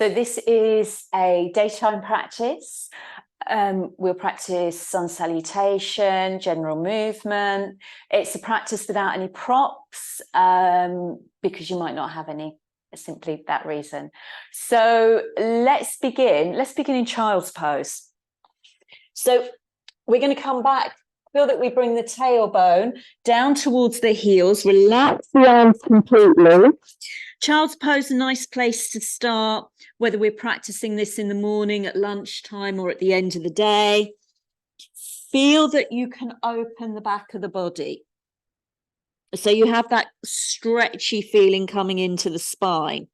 So this is a daytime practice. We'll practice sun salutation, general movement. It's a practice without any props because you might not have any, simply that reason. So let's begin. Let's begin in child's pose. So we're going to come back. Feel that we bring the tailbone down towards the heels, relax the arms completely. Child's pose, a nice place to start, whether we're practicing this in the morning, at lunchtime, or at the end of the day. Feel that you can open the back of the body. So you have that stretchy feeling coming into the spine.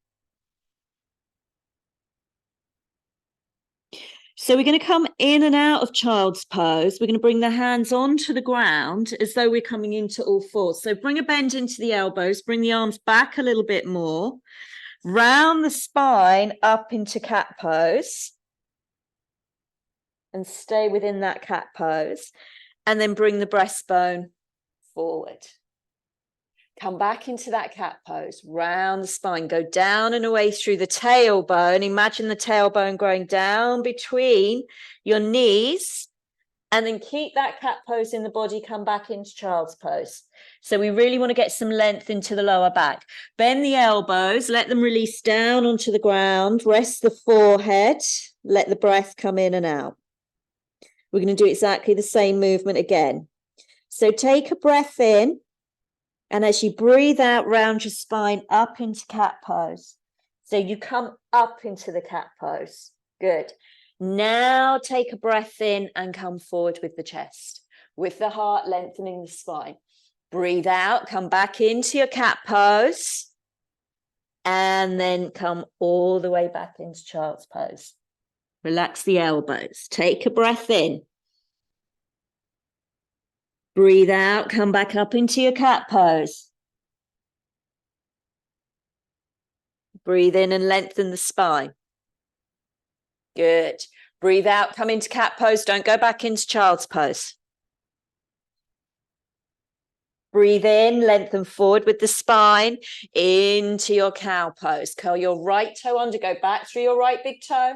So we're going to come in and out of child's pose. We're going to bring the hands onto the ground as though we're coming into all fours. So bring a bend into the elbows, bring the arms back a little bit more, round the spine up into cat pose, and stay within that cat pose, and then bring the breastbone forward. Come back into that cat pose, round the spine, go down and away through the tailbone. Imagine the tailbone going down between your knees, and then keep that cat pose in the body, come back into child's pose. So we really want to get some length into the lower back. Bend the elbows, let them release down onto the ground, rest the forehead, let the breath come in and out. We're going to do exactly the same movement again. So take a breath in, and as you breathe out, round your spine up into cat pose. So you come up into the cat pose. Good. Now take a breath in and come forward with the chest, with the heart lengthening the spine. Breathe out, come back into your cat pose, and then come all the way back into child's pose. Relax the elbows. Take a breath in. Breathe out, come back up into your cat pose. Breathe in and lengthen the spine. Good. Breathe out, come into cat pose. Don't go back into child's pose. Breathe in, lengthen forward with the spine into your cow pose. Curl your right toe under, go back through your right big toe.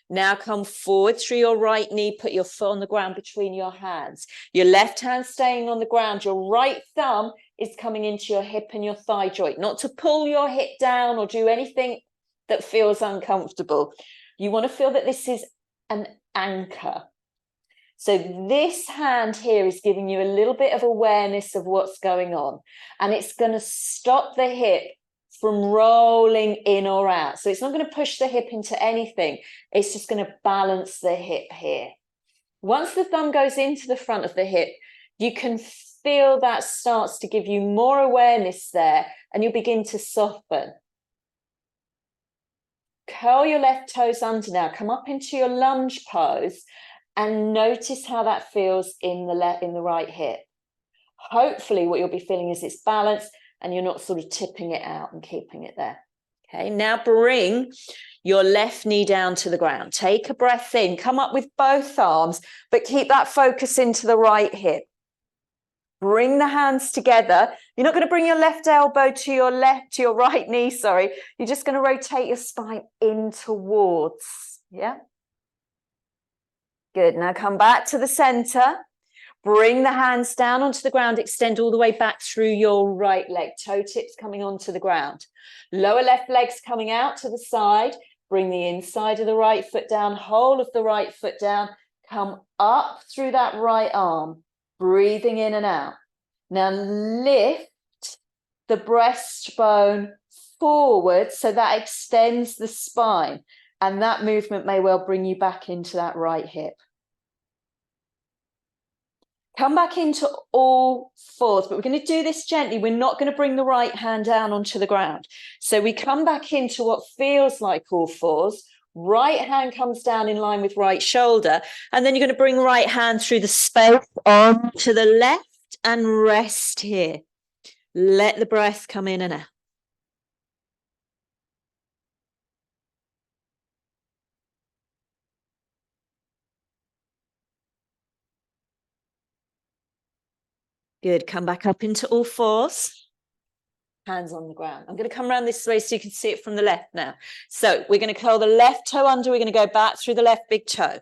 Now come forward through your right knee, put your foot on the ground between your hands. Your left hand staying on the ground, your right thumb is coming into your hip and your thigh joint. Not to pull your hip down or do anything that feels uncomfortable. You want to feel that this is an anchor. So this hand here is giving you a little bit of awareness of what's going on, and it's going to stop the hip from rolling in or out. So it's not going to push the hip into anything. It's just going to balance the hip here. Once the thumb goes into the front of the hip, you can feel that starts to give you more awareness there, and you'll begin to soften. Curl your left toes under now. Come up into your lunge pose and notice how that feels in the right hip. Hopefully what you'll be feeling is it's balanced and you're not sort of tipping it out and keeping it there. Okay, now bring your left knee down to the ground. Take a breath in, come up with both arms, but keep that focus into the right hip. Bring the hands together. You're not going to bring your left elbow to your right knee, sorry. You're just going to rotate your spine in towards, yeah? Good, now come back to the center. Bring the hands down onto the ground, extend all the way back through your right leg, toe tips coming onto the ground. Lower left leg's coming out to the side. Bring the inside of the right foot down, whole of the right foot down. Come up through that right arm, breathing in and out. Now lift the breastbone forward so that extends the spine, and that movement may well bring you back into that right hip. Come back into all fours, but we're going to do this gently. We're not going to bring the right hand down onto the ground. So we come back into what feels like all fours. Right hand comes down in line with right shoulder, and then you're going to bring right hand through the space onto the left and rest here. Let the breath come in and out. Good. Come back up into all fours. Hands on the ground. I'm going to come around this way so you can see it from the left now. So we're going to curl the left toe under. We're going to go back through the left big toe.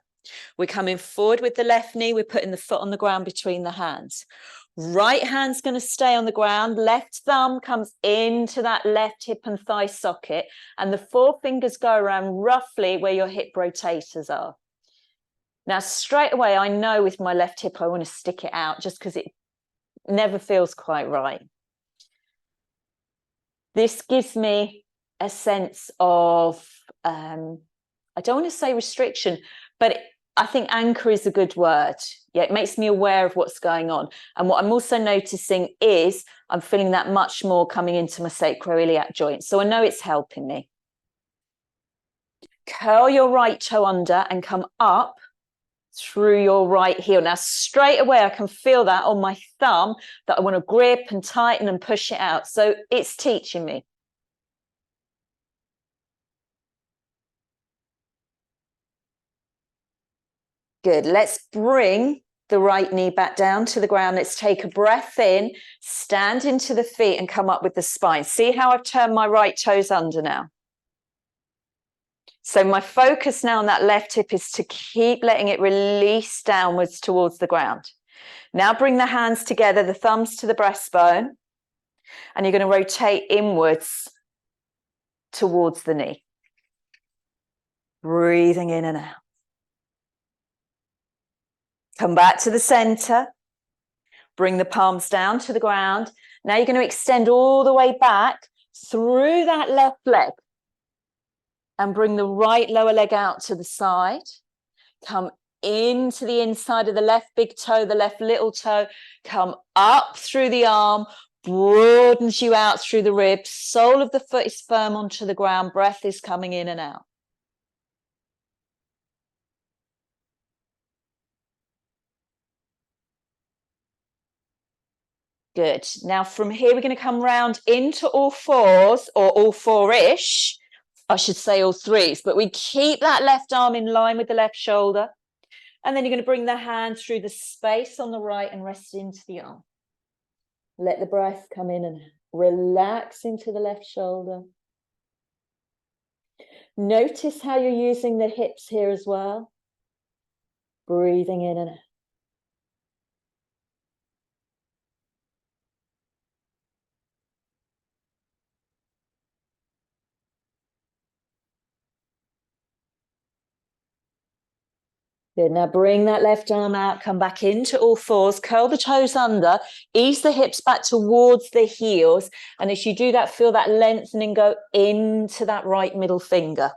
We're coming forward with the left knee. We're putting the foot on the ground between the hands. Right hand's going to stay on the ground. Left thumb comes into that left hip and thigh socket. And the four fingers go around roughly where your hip rotators are. Now, straight away, I know with my left hip, I want to stick it out just because it never feels quite right. This gives me a sense of, I don't want to say restriction, but I think anchor is a good word. Yeah, it makes me aware of what's going on. And what I'm also noticing is I'm feeling that much more coming into my sacroiliac joint. So I know it's helping me. Curl your right toe under and come up through your right heel. Now, straight away, I can feel that on my thumb that I want to grip and tighten and push it out. So it's teaching me. Good. Let's bring the right knee back down to the ground. Let's take a breath in, stand into the feet and come up with the spine. See how I've turned my right toes under now? So my focus now on that left hip is to keep letting it release downwards towards the ground. Now bring the hands together, the thumbs to the breastbone, and you're going to rotate inwards towards the knee. Breathing in and out. Come back to the center. Bring the palms down to the ground. Now you're going to extend all the way back through that left leg. And bring the right lower leg out to the side. Come into the inside of the left big toe, the left little toe. Come up through the arm, broadens you out through the ribs. Sole of the foot is firm onto the ground. Breath is coming in and out. Good. Now from here, we're going to come round into all fours, or all four-ish. I should say all threes, but we keep that left arm in line with the left shoulder. And then you're going to bring the hand through the space on the right and rest into the arm. Let the breath come in and relax into the left shoulder. Notice how you're using the hips here as well. Breathing in and out. Good. Now bring that left arm out, come back into all fours, curl the toes under, ease the hips back towards the heels. And as you do that, feel that lengthening go into that right middle finger.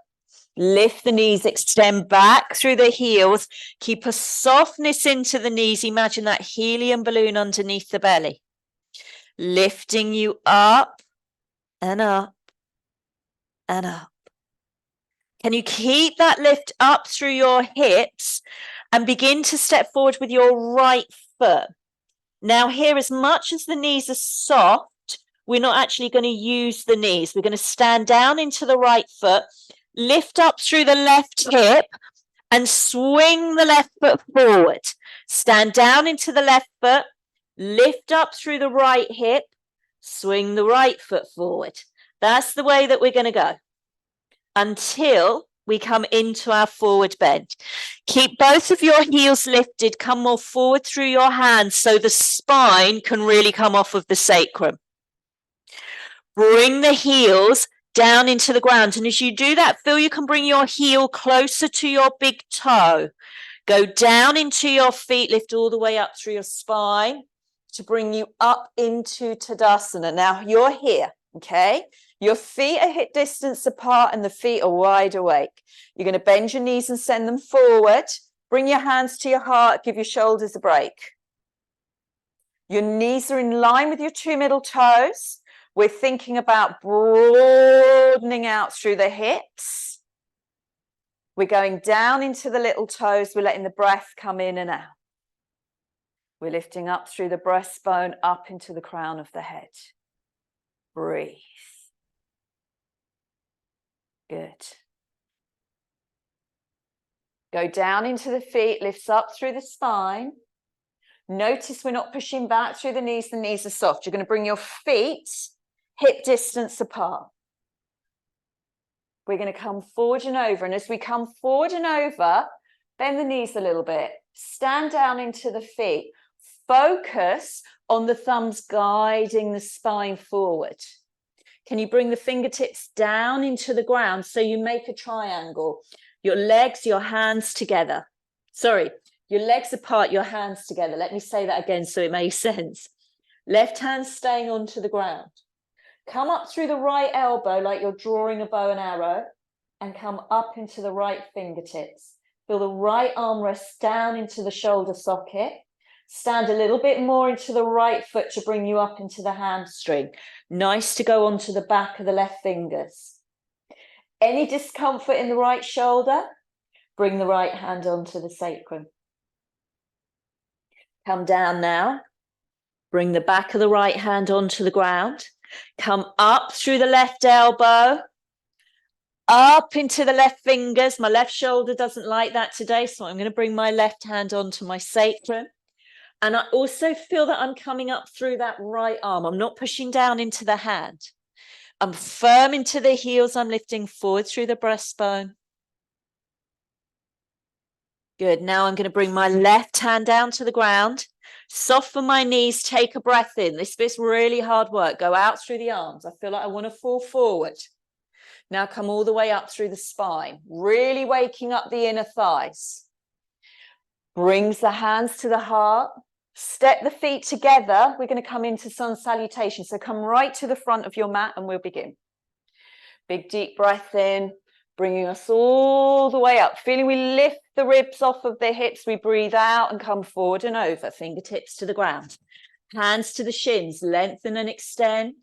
Lift the knees, extend back through the heels. Keep a softness into the knees. Imagine that helium balloon underneath the belly. Lifting you up and up and up. Can you keep that lift up through your hips and begin to step forward with your right foot? Now here, as much as the knees are soft, we're not actually going to use the knees. We're going to stand down into the right foot, lift up through the left hip and swing the left foot forward. Stand down into the left foot, lift up through the right hip, swing the right foot forward. That's the way that we're going to go until we come into our forward bend. Keep both of your heels lifted, come more forward through your hands so the spine can really come off of the sacrum. Bring the heels down into the ground, and as you do that, feel you can bring your heel closer to your big toe. Go down into your feet, lift all the way up through your spine to bring you up into Tadasana. Now you're here, okay? Your feet are hip distance apart and the feet are wide awake. You're going to bend your knees and send them forward. Bring your hands to your heart. Give your shoulders a break. Your knees are in line with your two middle toes. We're thinking about broadening out through the hips. We're going down into the little toes. We're letting the breath come in and out. We're lifting up through the breastbone, up into the crown of the head. Breathe. Good. Go down into the feet, lifts up through the spine. Notice we're not pushing back through the knees are soft. You're going to bring your feet hip distance apart. We're going to come forward and over. And as we come forward and over, bend the knees a little bit. Stand down into the feet. Focus on the thumbs guiding the spine forward. Can you bring the fingertips down into the ground so you make a triangle? Your legs, your hands together. Sorry, your legs apart, your hands together. Let me say that again so it makes sense. Left hand staying onto the ground. Come up through the right elbow like you're drawing a bow and arrow, and come up into the right fingertips. Feel the right arm rest down into the shoulder socket. Stand a little bit more into the right foot to bring you up into the hamstring. Nice to go onto the back of the left fingers. Any discomfort in the right shoulder? Bring the right hand onto the sacrum. Come down now. Bring the back of the right hand onto the ground. Come up through the left elbow. Up into the left fingers. My left shoulder doesn't like that today, so I'm going to bring my left hand onto my sacrum. And I also feel that I'm coming up through that right arm. I'm not pushing down into the hand. I'm firm into the heels. I'm lifting forward through the breastbone. Good. Now I'm going to bring my left hand down to the ground. Soften my knees. Take a breath in. This bit's really hard work. Go out through the arms. I feel like I want to fall forward. Now come all the way up through the spine. Really waking up the inner thighs. Brings the hands to the heart. Step the feet together. We're going to come into Sun Salutation. So come right to the front of your mat and we'll begin. Big deep breath in, bringing us all the way up. Feeling we lift the ribs off of the hips. We breathe out and come forward and over. Fingertips to the ground. Hands to the shins. Lengthen and extend.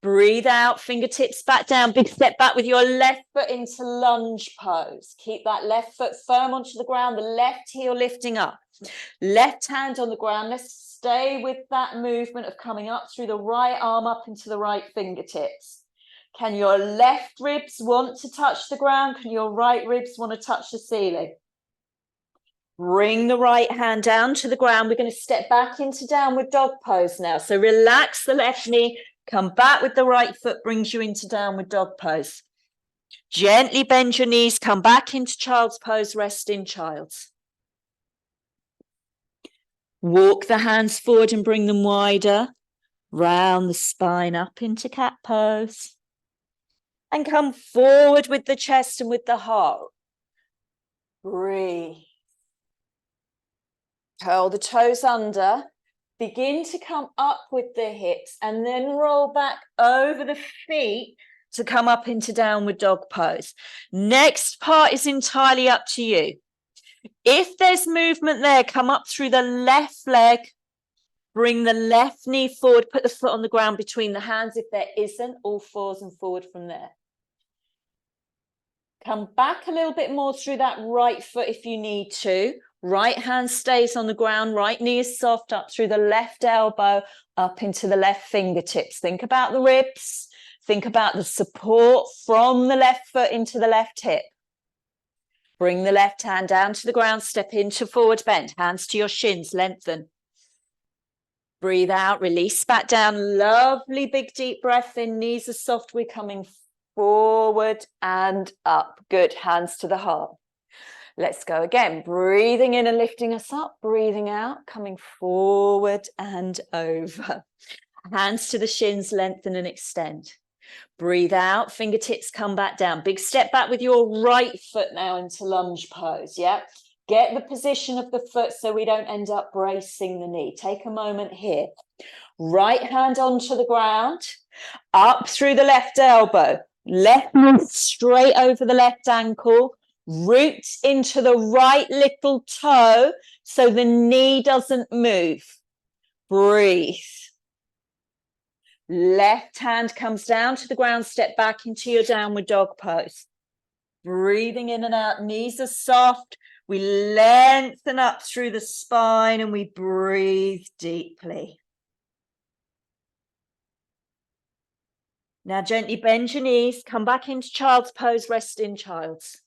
Breathe out. Fingertips back down. Big step back with your left foot into lunge pose. Keep that left foot firm onto the ground. The left heel lifting up. Left hand on the ground. Let's stay with that movement of coming up through the right arm up into the right fingertips. Can your left ribs want to touch the ground? Can your right ribs want to touch the ceiling? Bring the right hand down to the ground. We're going to step back into downward dog pose now. So relax the left knee. Come back with the right foot. Brings you into downward dog pose. Gently bend your knees. Come back into child's pose. Rest in child's. Walk the hands forward and bring them wider. Round the spine up into cat pose. And come forward with the chest and with the heart. Breathe. Curl the toes under. Begin to come up with the hips and then roll back over the feet to come up into downward dog pose. Next part is entirely up to you. If there's movement there, come up through the left leg. Bring the left knee forward. Put the foot on the ground between the hands. If there isn't, all fours and forward from there. Come back a little bit more through that right foot if you need to. Right hand stays on the ground. Right knee is soft up through the left elbow, up into the left fingertips. Think about the ribs. Think about the support from the left foot into the left hip. Bring the left hand down to the ground. Step into forward bend. Hands to your shins. Lengthen. Breathe out. Release back down. Lovely big deep breath in. Knees are soft. We're coming forward and up. Good. Hands to the heart. Let's go again. Breathing in and lifting us up. Breathing out. Coming forward and over. Hands to the shins. Lengthen and extend. Breathe out. Fingertips come back down. Big step back with your right foot now into lunge pose. Yeah. Get the position of the foot so we don't end up bracing the knee. Take a moment here. Right hand onto the ground. Up through the left elbow. Left knee straight over the left ankle. Roots into the right little toe so the knee doesn't move. Breathe. Left hand comes down to the ground. Step back into your downward dog pose. Breathing in and out. Knees are soft. We lengthen up through the spine and we breathe deeply. Now gently bend your knees. Come back into child's pose. Rest in child's.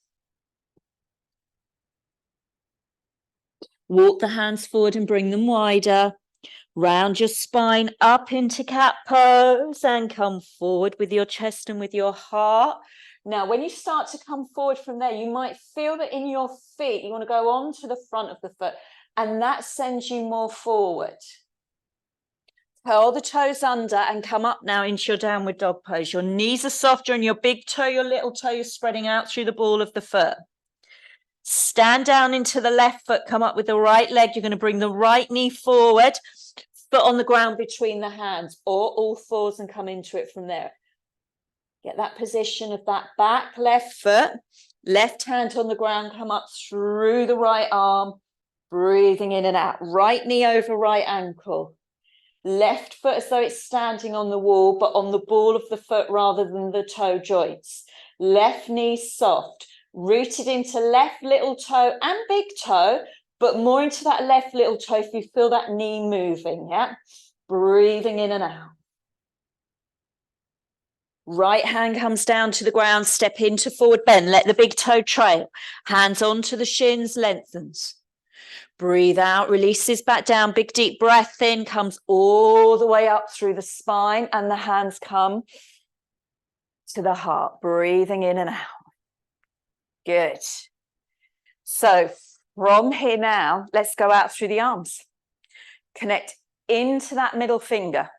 Walk the hands forward and bring them wider. Round your spine up into cat pose and come forward with your chest and with your heart. Now, when you start to come forward from there, you might feel that in your feet, you want to go on to the front of the foot, and that sends you more forward. Curl the toes under and come up now into your downward dog pose. Your knees are softer and your big toe, your little toe, you're spreading out through the ball of the foot. Stand down into the left foot, come up with the right leg. You're going to bring the right knee forward, foot on the ground between the hands, or all fours and come into it from there. Get that position of that back left foot, left hand on the ground, come up through the right arm, breathing in and out. Right knee over right ankle. Left foot as though it's standing on the wall, but on the ball of the foot rather than the toe joints. Left knee soft, rooted into left little toe and big toe, but more into that left little toe if you feel that knee moving, yeah? Breathing in and out. Right hand comes down to the ground, step into forward bend, let the big toe trail. Hands onto the shins, lengthens. Breathe out, releases back down, big deep breath in, comes all the way up through the spine and the hands come to the heart, breathing in and out. Good. So from here now, let's go out through the arms. Connect into that middle finger.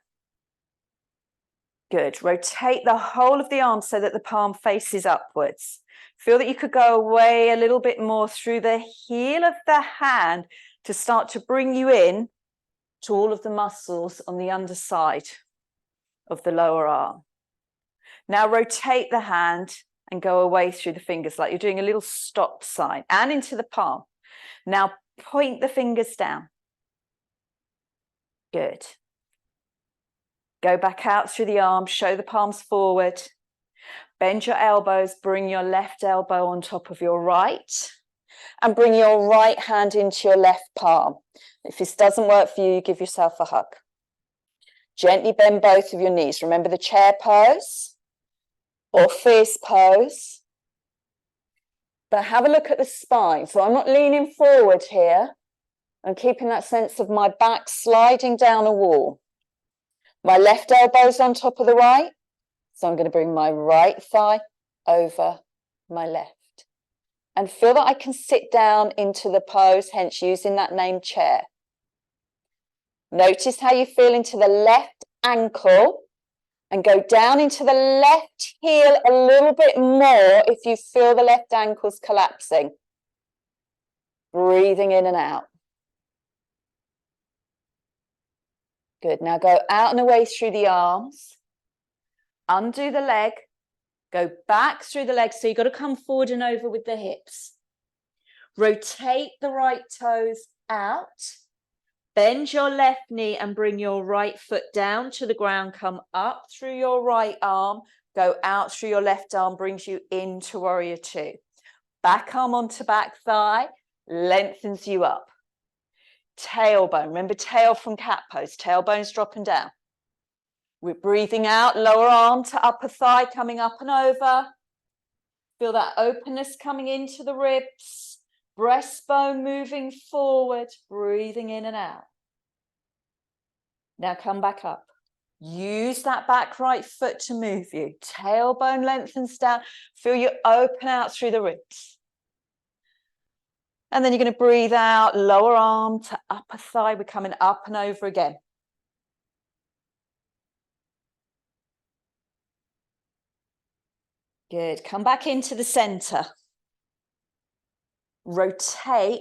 Good. Rotate the whole of the arm so that the palm faces upwards. Feel that you could go away a little bit more through the heel of the hand to start to bring you in to all of the muscles on the underside of the lower arm. Now rotate the hand and go away through the fingers like you're doing a little stop sign and into the palm. Now point the fingers down. Good. Go back out through the arm, show the palms forward. Bend your elbows, bring your left elbow on top of your right and bring your right hand into your left palm. If this doesn't work for you, give yourself a hug. Gently bend both of your knees. Remember the chair pose or fierce pose. But have a look at the spine. So I'm not leaning forward here. I'm keeping that sense of my back sliding down a wall. My left elbow's on top of the right. So I'm going to bring my right thigh over my left. And feel that I can sit down into the pose, hence using that name chair. Notice how you feel into the left ankle and go down into the left heel a little bit more if you feel the left ankle's collapsing. Breathing in and out. Good. Now go out and away through the arms. Undo the leg. Go back through the legs. So you've got to come forward and over with the hips. Rotate the right toes out. Bend your left knee and bring your right foot down to the ground. Come up through your right arm. Go out through your left arm. Brings you into warrior two. Back arm onto back thigh. Lengthens you up. Tailbone. Remember tail from cat pose. Tailbone's dropping down. We're breathing out, lower arm to upper thigh, coming up and over. Feel that openness coming into the ribs. Breastbone moving forward, breathing in and out. Now come back up. Use that back right foot to move you. Tailbone lengthens down. Feel you open out through the ribs. And then you're going to breathe out, lower arm to upper thigh. We're coming up and over again. Good. Come back into the center. Rotate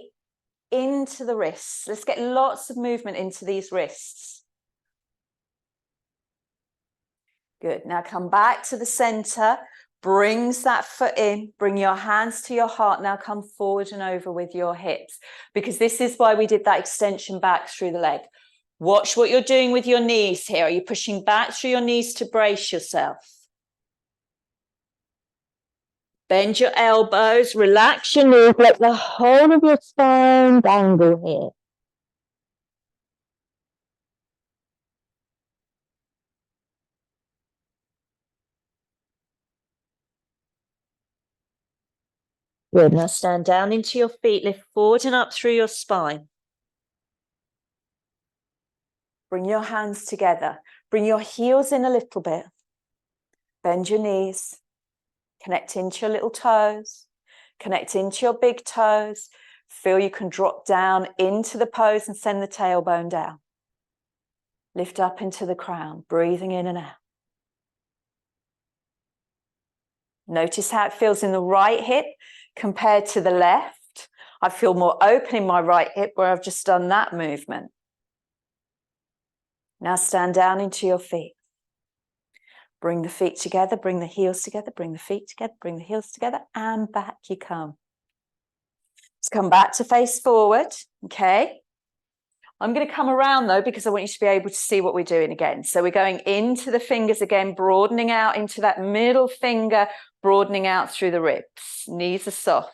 into the wrists. Let's get lots of movement into these wrists. Good. Now come back to the center. Brings that foot in. Bring your hands to your heart. Now come forward and over with your hips, because this is why we did that extension back through the leg. Watch what you're doing with your knees here. Are you pushing back through your knees to brace yourself? Bend your elbows, relax your knees, let the whole of your spine dangle here. Good. Now stand down into your feet, lift forward and up through your spine. Bring your hands together. Bring your heels in a little bit. Bend your knees. Connect into your little toes. Connect into your big toes. Feel you can drop down into the pose and send the tailbone down. Lift up into the crown, breathing in and out. Notice how it feels in the right hip compared to the left. I feel more open in my right hip where I've just done that movement. Now stand down into your feet. Bring the feet together, bring the heels together, bring the feet together, bring the heels together, and back you come. Let's come back to face forward, okay? I'm going to come around though, because I want you to be able to see what we're doing again. So we're going into the fingers again, broadening out into that middle finger, broadening out through the ribs. Knees are soft.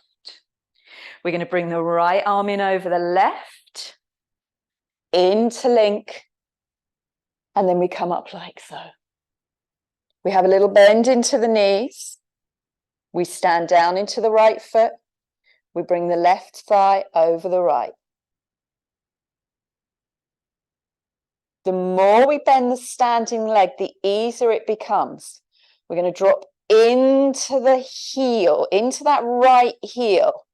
We're going to bring the right arm in over the left, interlink, and then we come up like so. We have a little bend into the knees. We stand down into the right foot. We bring the left thigh over the right. The more we bend the standing leg, the easier it becomes. We're going to drop into the heel, into that right heel.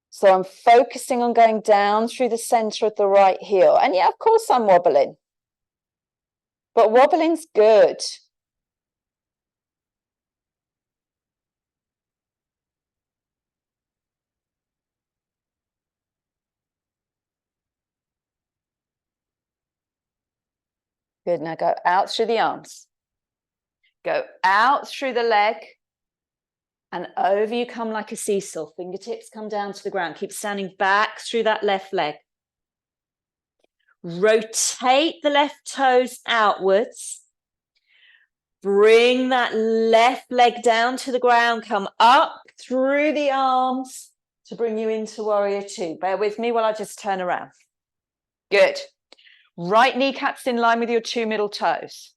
So I'm focusing on going down through the center of the right heel. And yeah, of course I'm wobbling. But wobbling's good. Good, now go out through the arms. Go out through the leg. And over you come like a seesaw. Fingertips come down to the ground. Keep standing back through that left leg. Rotate the left toes outwards. Bring that left leg down to the ground. Come up through the arms to bring you into warrior two. Bear with me while I just turn around. Good. Right kneecap's in line with your two middle toes.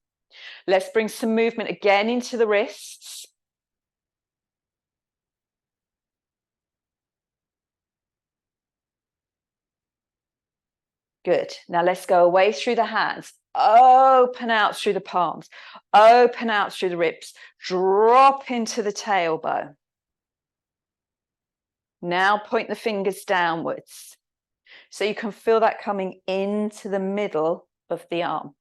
Let's bring some movement again into the wrists. Good. Now let's go away through the hands. Open out through the palms. Open out through the ribs. Drop into the tailbone. Now point the fingers downwards. So you can feel that coming into the middle of the arm.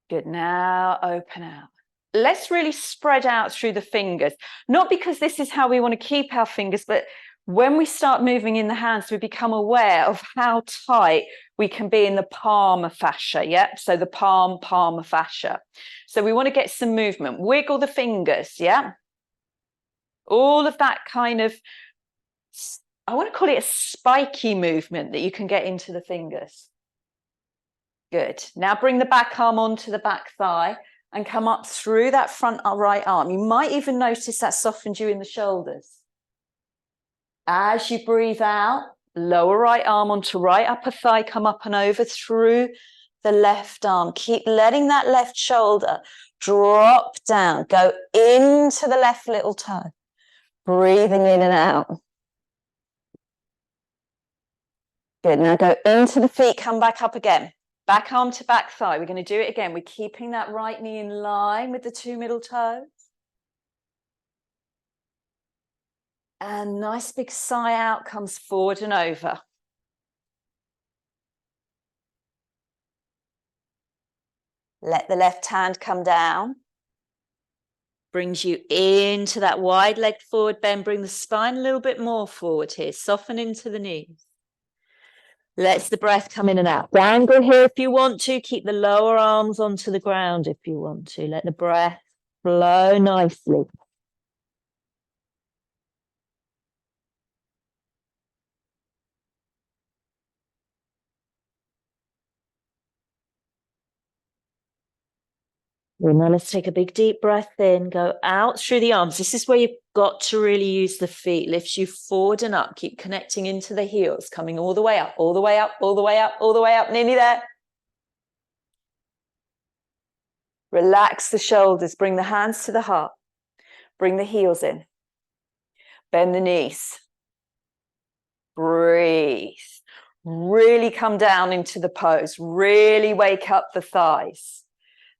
Good. Now open out. Let's really spread out through the fingers. Not because this is how we want to keep our fingers, but when we start moving in the hands, we become aware of how tight we can be in the palmar fascia. Yep. So the palmar fascia. So we want to get some movement. Wiggle the fingers. Yeah. All of that kind of, I want to call it a spiky movement that you can get into the fingers. Good. Now bring the back arm onto the back thigh and come up through that front right arm. You might even notice that softened you in the shoulders. As you breathe out, lower right arm onto right upper thigh, come up and over through the left arm. Keep letting that left shoulder drop down. Go into the left little toe. Breathing in and out. Good. Now go into the feet, come back up again. Back arm to back thigh. We're going to do it again. We're keeping that right knee in line with the two middle toes. And nice big sigh out, comes forward and over. Let the left hand come down. Brings you into that wide leg forward bend. Bring the spine a little bit more forward here. Soften into the knees. Let the breath come in and out. Dangle here if you want to. Keep the lower arms onto the ground if you want to. Let the breath flow nicely. Now let's take a big deep breath in. Go out through the arms. This is where you've got to really use the feet. Lift you forward and up. Keep connecting into the heels. Coming all the way up, all the way up, all the way up, all the way up. Nearly there. Relax the shoulders. Bring the hands to the heart. Bring the heels in. Bend the knees. Breathe. Really come down into the pose. Really wake up the thighs.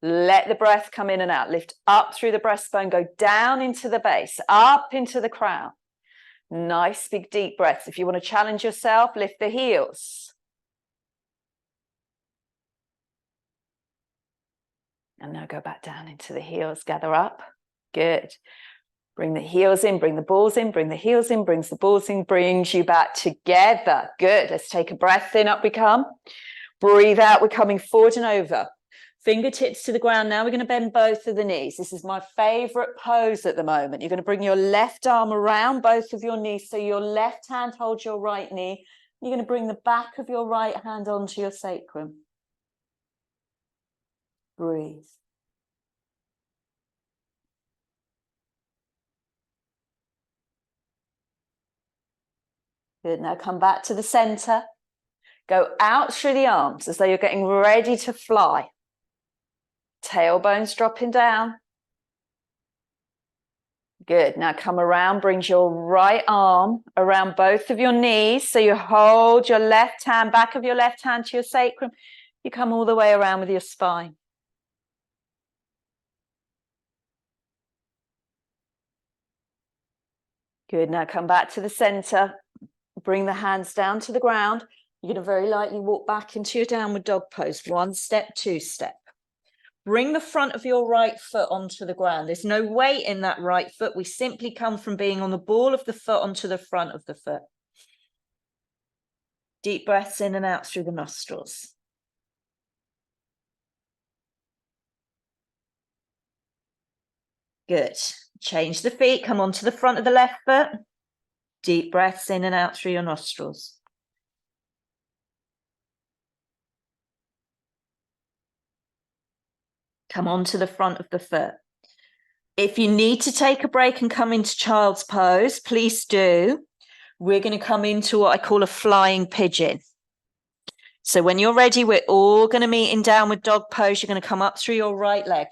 Let the breath come in and out. Lift up through the breastbone. Go down into the base, up into the crown. Nice big deep breaths. If you want to challenge yourself, lift the heels. And now go back down into the heels. Gather up. Good. Bring the heels in, bring the balls in, bring the heels in, brings the balls in, brings you back together. Good. Let's take a breath in, up we come. Breathe out, we're coming forward and over. Fingertips to the ground. Now we're going to bend both of the knees. This is my favorite pose at the moment. You're going to bring your left arm around both of your knees. So your left hand holds your right knee. You're going to bring the back of your right hand onto your sacrum. Breathe. Good. Now come back to the center. Go out through the arms as though you're getting ready to fly. Tailbones dropping down. Good. Now come around, brings your right arm around both of your knees. So you hold your left hand, back of your left hand to your sacrum. You come all the way around with your spine. Good. Now come back to the center. Bring the hands down to the ground. You're going to very lightly walk back into your downward dog pose. 1 step, 2 step. Bring the front of your right foot onto the ground. There's no weight in that right foot. We simply come from being on the ball of the foot onto the front of the foot. Deep breaths in and out through the nostrils. Good. Change the feet. Come onto the front of the left foot. Deep breaths in and out through your nostrils. Come onto the front of the foot. If you need to take a break and come into child's pose, please do. We're going to come into what I call a flying pigeon. So when you're ready, we're all going to meet in downward dog pose. You're going to come up through your right leg.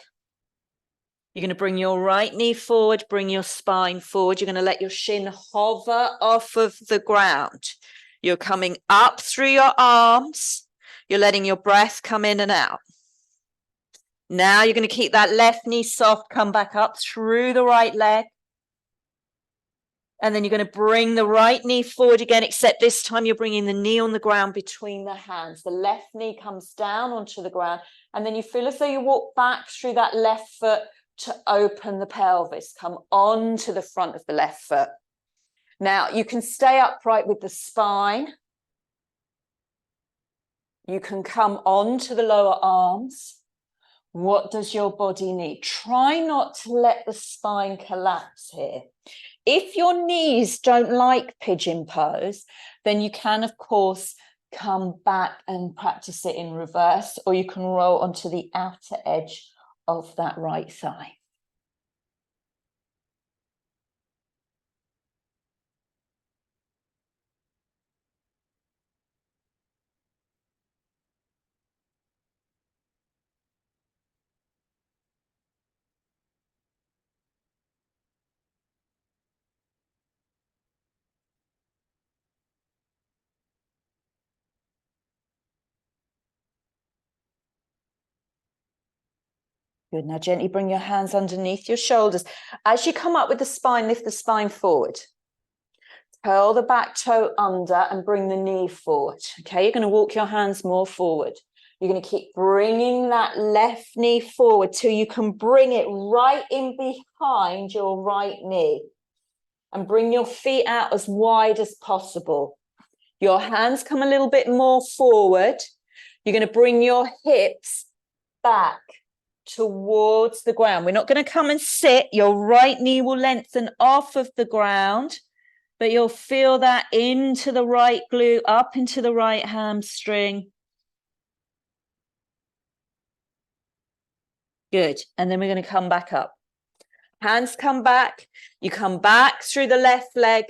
You're going to bring your right knee forward, bring your spine forward. You're going to let your shin hover off of the ground. You're coming up through your arms. You're letting your breath come in and out. Now you're going to keep that left knee soft, come back up through the right leg. And then you're going to bring the right knee forward again, except this time you're bringing the knee on the ground between the hands. The left knee comes down onto the ground. And then you feel as though you walk back through that left foot to open the pelvis. Come onto the front of the left foot. Now you can stay upright with the spine. You can come onto the lower arms. What does your body need? Try not to let the spine collapse here. If your knees don't like pigeon pose, then you can, of course, come back and practice it in reverse, or you can roll onto the outer edge of that right thigh. Good. Now gently bring your hands underneath your shoulders. As you come up with the spine, lift the spine forward. Curl the back toe under and bring the knee forward. Okay, you're going to walk your hands more forward. You're going to keep bringing that left knee forward till you can bring it right in behind your right knee. And bring your feet out as wide as possible. Your hands come a little bit more forward. You're going to bring your hips back towards the ground. We're not going to come and sit. Your right knee will lengthen off of the ground, but you'll feel that into the right glute, up into the right hamstring. Good. And then we're going to come back up. Hands come back. You come back through the left leg,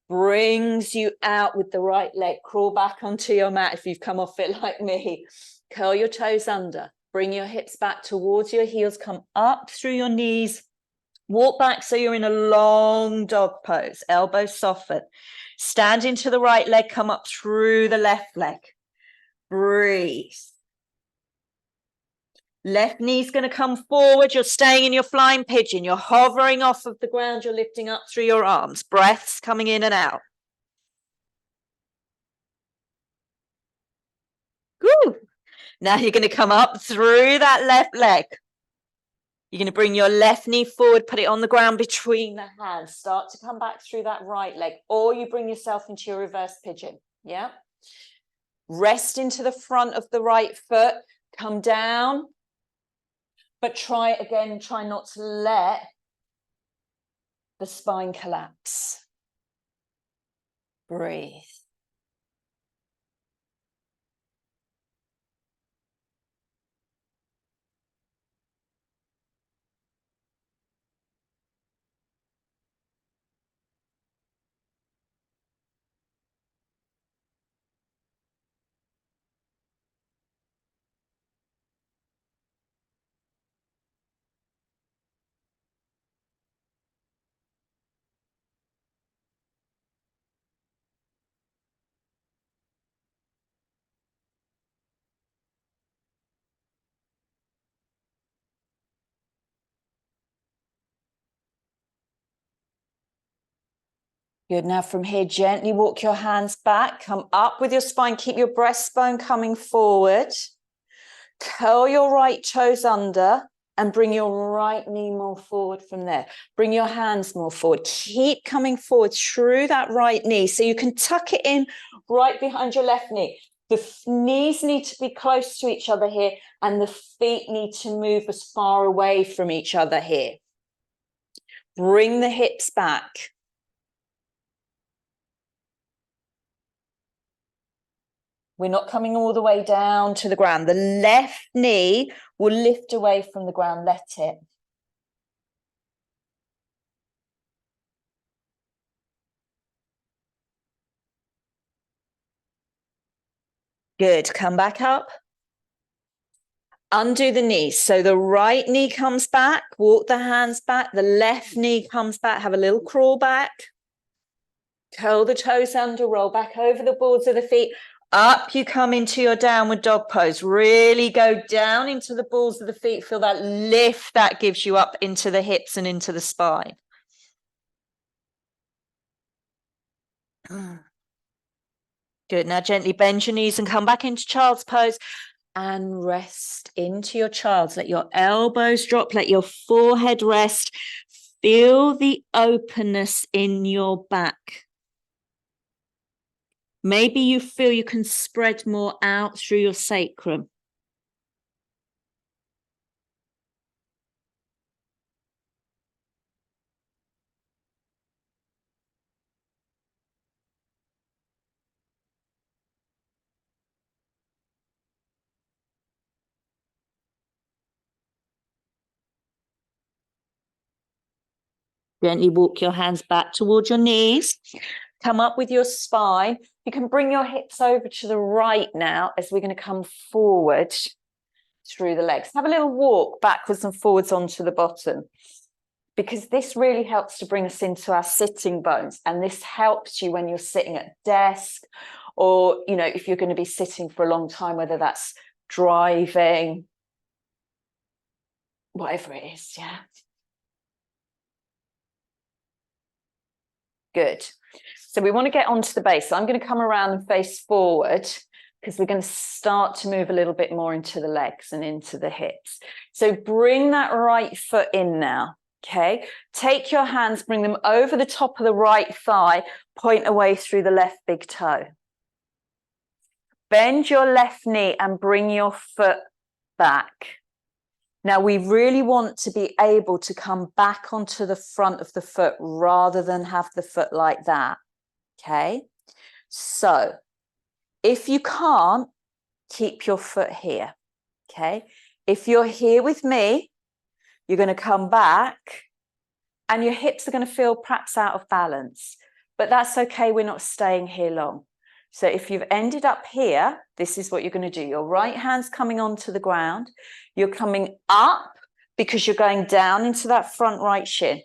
brings you out with the right leg. Crawl back onto your mat if you've come off it like me. Curl your toes under. Bring your hips back towards your heels. Come up through your knees. Walk back so you're in a long dog pose, elbows soften. Stand into the right leg, come up through the left leg. Breathe. Left knee's going to come forward. You're staying in your flying pigeon. You're hovering off of the ground. You're lifting up through your arms. Breaths coming in and out. Woo. Now you're going to come up through that left leg. You're going to bring your left knee forward, put it on the ground between the hands. Start to come back through that right leg, or you bring yourself into your reverse pigeon. Yeah. Rest into the front of the right foot. Come down. But try not to let the spine collapse. Breathe. Good. Now from here, gently walk your hands back. Come up with your spine. Keep your breastbone coming forward. Curl your right toes under and bring your right knee more forward from there. Bring your hands more forward. Keep coming forward through that right knee so you can tuck it in right behind your left knee. The knees need to be close to each other here and the feet need to move as far away from each other here. Bring the hips back. We're not coming all the way down to the ground. The left knee will lift away from the ground. Let it. Good. Come back up. Undo the knees. So the right knee comes back. Walk the hands back. The left knee comes back. Have a little crawl back. Curl the toes under. Roll back over the balls of the feet. Up you come into your downward dog pose. Really go down into the balls of the feet. Feel that lift that gives you up into the hips and into the spine. Good. Now gently bend your knees and come back into child's pose and rest into your child's. Let your elbows drop. Let your forehead rest. Feel the openness in your back. Maybe you feel you can spread more out through your sacrum. Gently walk your hands back towards your knees. Come up with your spine. You can bring your hips over to the right now as we're going to come forward through the legs. Have a little walk backwards and forwards onto the bottom, because this really helps to bring us into our sitting bones. And this helps you when you're sitting at a desk or, you know, if you're going to be sitting for a long time, whether that's driving, whatever it is. Yeah. Good. So we want to get onto the base. So I'm going to come around and face forward because we're going to start to move a little bit more into the legs and into the hips. So bring that right foot in now. Okay. Take your hands, bring them over the top of the right thigh, point away through the left big toe. Bend your left knee and bring your foot back. Now, we really want to be able to come back onto the front of the foot rather than have the foot like that, okay? So, if you can't, keep your foot here, okay? If you're here with me, you're going to come back and your hips are going to feel perhaps out of balance, but that's okay. We're not staying here long. So if you've ended up here, this is what you're going to do. Your right hand's coming onto the ground. You're coming up because you're going down into that front right shin.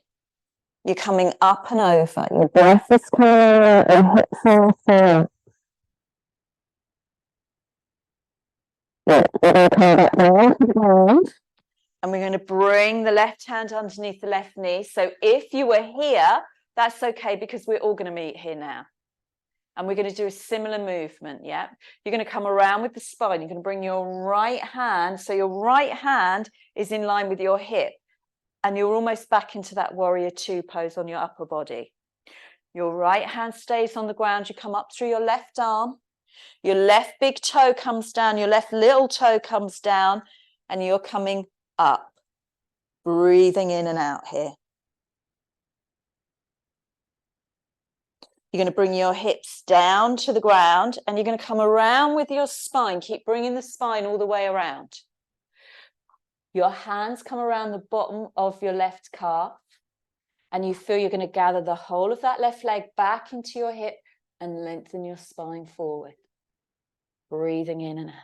You're coming up and over. Your breath is coming out, your hips are forward. Good. We're going to come back down to the ground. And we're going to bring the left hand underneath the left knee. So if you were here, that's okay, because we're all going to meet here now. And we're going to do a similar movement, yeah? You're going to come around with the spine. You're going to bring your right hand. So your right hand is in line with your hip. And you're almost back into that warrior two pose on your upper body. Your right hand stays on the ground. You come up through your left arm. Your left big toe comes down. Your left little toe comes down. And you're coming up. Breathing in and out here. You're going to bring your hips down to the ground. And you're going to come around with your spine. Keep bringing the spine all the way around. Your hands come around the bottom of your left calf. And you feel you're going to gather the whole of that left leg back into your hip and lengthen your spine forward. Breathing in and out.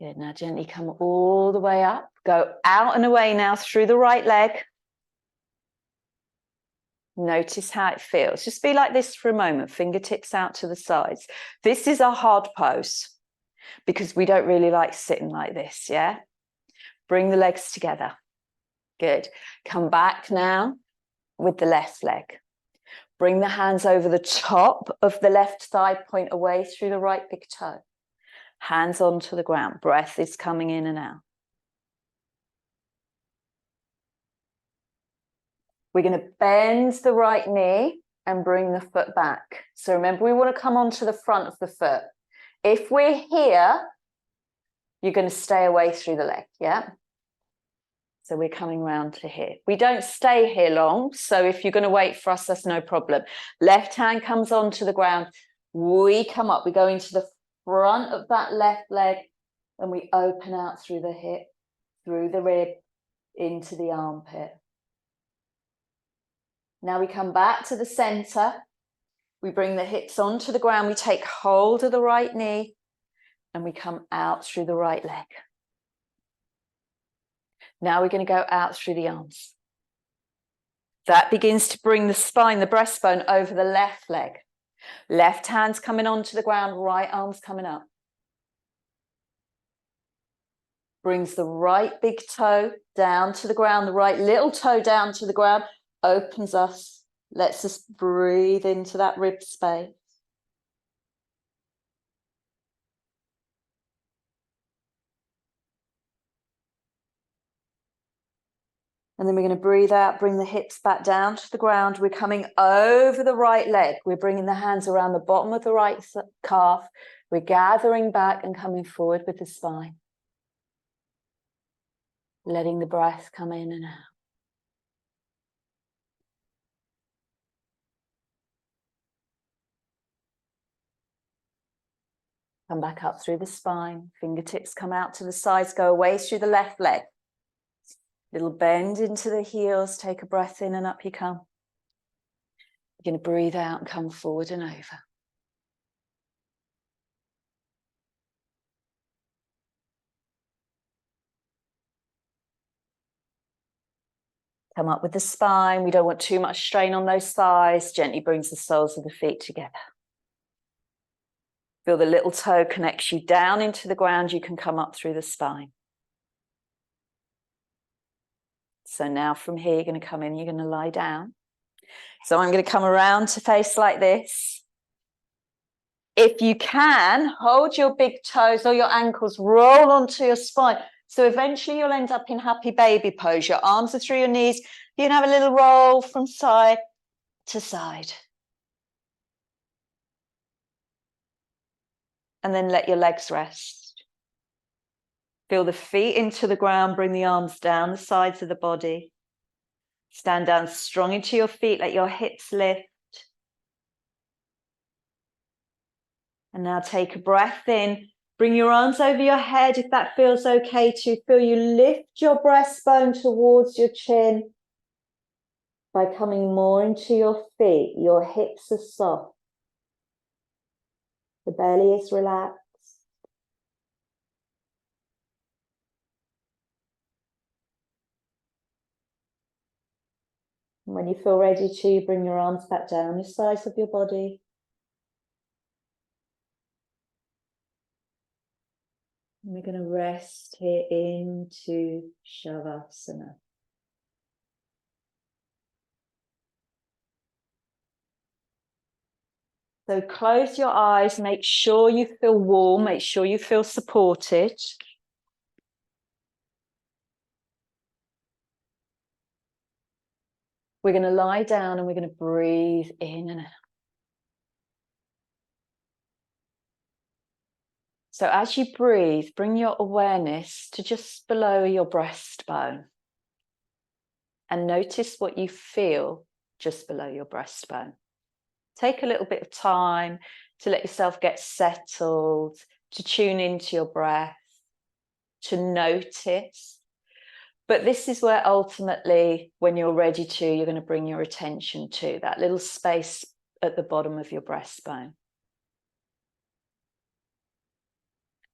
Good. Now gently come all the way up. Go out and away now through the right leg. Notice how it feels. Just be like this for a moment. Fingertips out to the sides. This is a hard pose because we don't really like sitting like this, yeah? Bring the legs together. Good. Come back now with the left leg. Bring the hands over the top of the left thigh, point away through the right big toe. Hands onto the ground. Breath is coming in and out. We're going to bend the right knee and bring the foot back. So remember, we want to come onto the front of the foot. If we're here, you're going to stay away through the leg, yeah? So we're coming round to here. We don't stay here long, so if you're going to wait for us, that's no problem. Left hand comes onto the ground. We come up. We go into the front of that left leg, and we open out through the hip, through the rib, into the armpit. Now we come back to the center. We bring the hips onto the ground. We take hold of the right knee, and we come out through the right leg. Now we're going to go out through the arms. That begins to bring the spine, the breastbone, over the left leg. Left hand's coming onto the ground, right arm's coming up. Brings the right big toe down to the ground, the right little toe down to the ground, opens us, lets us breathe into that rib space. And then we're going to breathe out, bring the hips back down to the ground. We're coming over the right leg. We're bringing the hands around the bottom of the right calf. We're gathering back and coming forward with the spine. Letting the breath come in and out. Come back up through the spine. Fingertips come out to the sides. Go away through the left leg. Little bend into the heels. Take a breath in and up you come. You're going to breathe out and come forward and over. Come up with the spine. We don't want too much strain on those thighs. Gently brings the soles of the feet together. Feel the little toe connects you down into the ground. You can come up through the spine. So now from here, you're going to come in, you're going to lie down. So I'm going to come around to face like this. If you can, hold your big toes or your ankles, roll onto your spine. So eventually you'll end up in happy baby pose. Your arms are through your knees. You can have a little roll from side to side. And then let your legs rest. Feel the feet into the ground, bring the arms down the sides of the body. Stand down strong into your feet, let your hips lift. And now take a breath in Bring your arms over your head if that feels okay to feel you lift your breastbone towards your chin by coming more into your feet. Your hips are soft. The belly is relaxed. And when you feel ready to, bring your arms back down the sides of your body. And we're going to rest here into Shavasana. So close your eyes, make sure you feel warm, make sure you feel supported. We're going to lie down and we're going to breathe in and out. So as you breathe, bring your awareness to just below your breastbone. And notice what you feel just below your breastbone. Take a little bit of time to let yourself get settled, to tune into your breath, to notice. But this is where ultimately, when you're ready to, you're going to bring your attention to that little space at the bottom of your breastbone.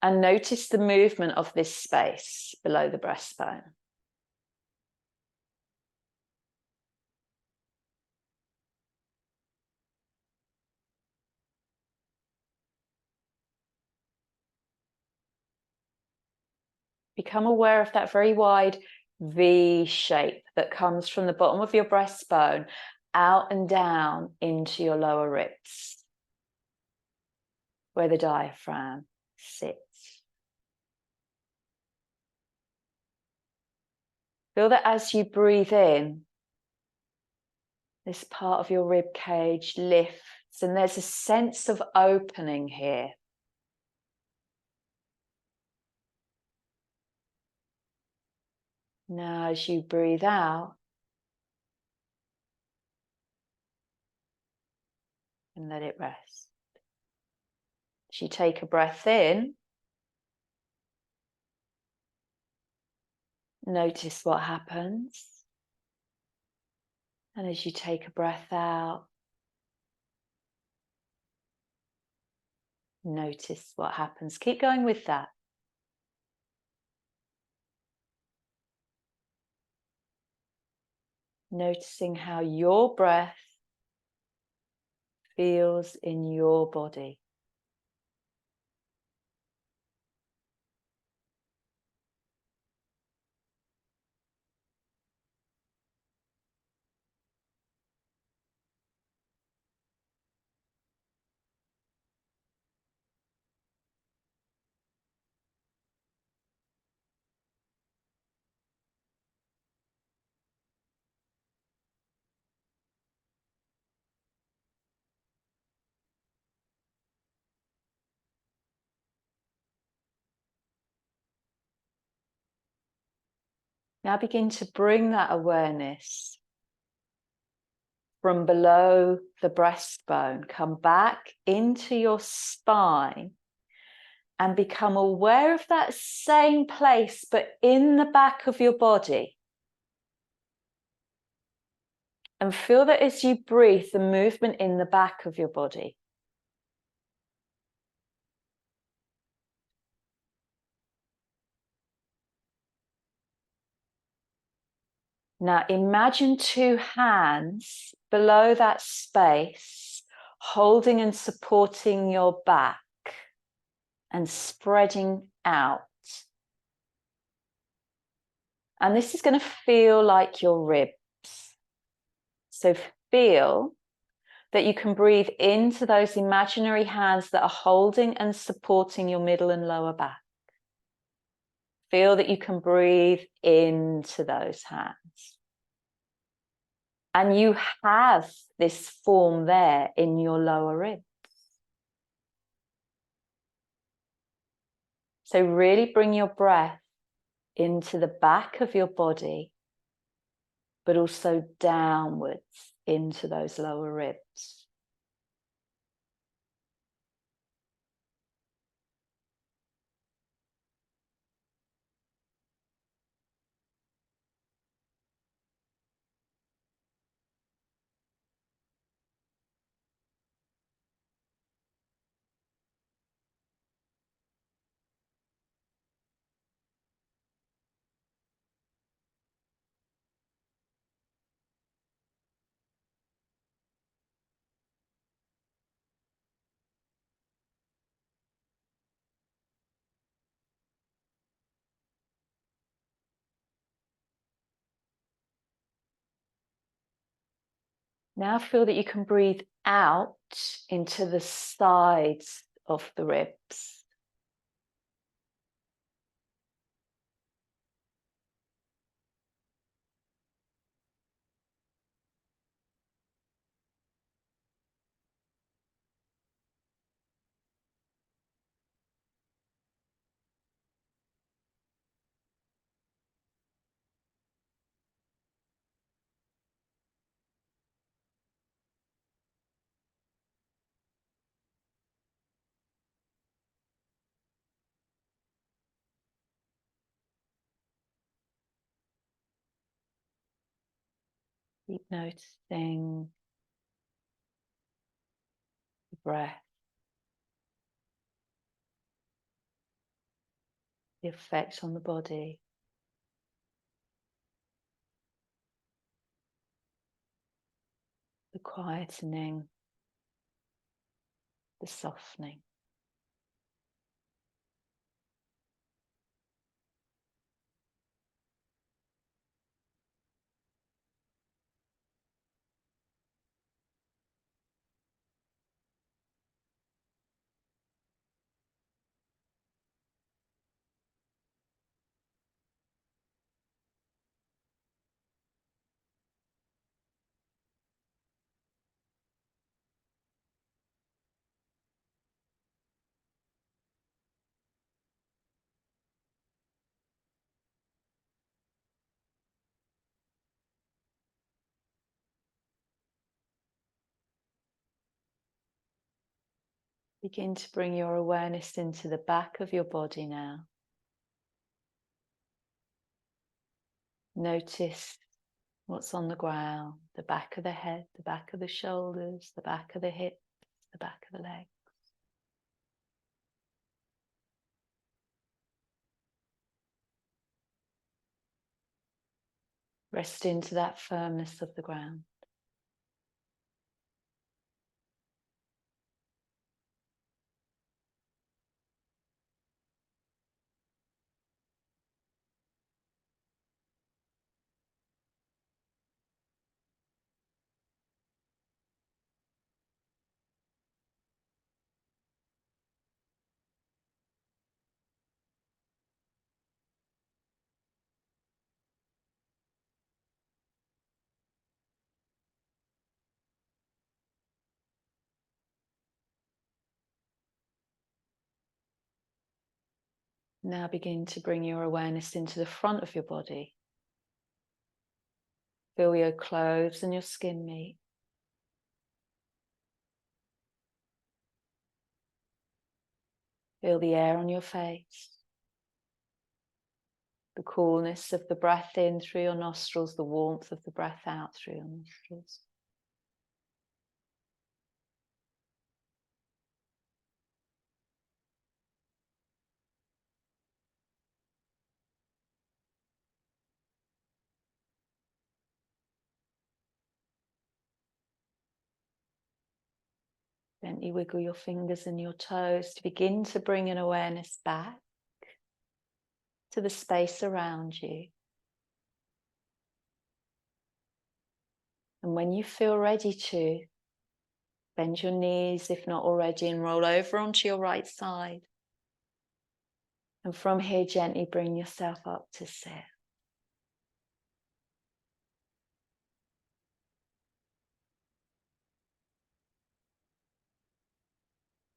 And notice the movement of this space below the breastbone. Become aware of that very wide V shape that comes from the bottom of your breastbone out and down into your lower ribs, where the diaphragm sits. Feel that as you breathe in, this part of your rib cage lifts, and there's a sense of opening here. Now, as you breathe out, and let it rest. As you take a breath in, notice what happens. And as you take a breath out, notice what happens. Keep going with that. Noticing how your breath feels in your body. Now begin to bring that awareness from below the breastbone. Come back into your spine and become aware of that same place, but in the back of your body. And feel that as you breathe, the movement in the back of your body. Now imagine two hands below that space, holding and supporting your back and spreading out. And this is going to feel like your ribs. So feel that you can breathe into those imaginary hands that are holding and supporting your middle and lower back. Feel that you can breathe into those hands. And you have this form there in your lower ribs. So really bring your breath into the back of your body, but also downwards into those lower ribs. Now feel that you can breathe out into the sides of the ribs. Keep noticing the breath, the effect on the body. The quietening, the softening. Begin to bring your awareness into the back of your body now. Notice what's on the ground, the back of the head, the back of the shoulders, the back of the hips, the back of the legs. Rest into that firmness of the ground. Now begin to bring your awareness into the front of your body. Feel your clothes and your skin meet. Feel the air on your face. The coolness of the breath in through your nostrils, the warmth of the breath out through your nostrils. Gently wiggle your fingers and your toes to begin to bring an awareness back to the space around you. And when you feel ready to, bend your knees, if not already, and roll over onto your right side. And from here, gently bring yourself up to sit.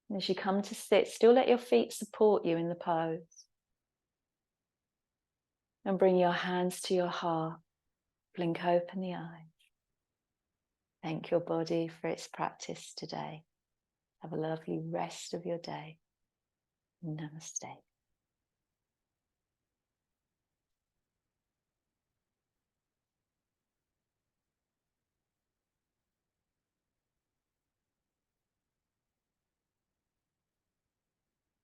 And as you come to sit, still let your feet support you in the pose. And bring your hands to your heart. Blink open the eyes. Thank your body for its practice today. Have a lovely rest of your day. Namaste.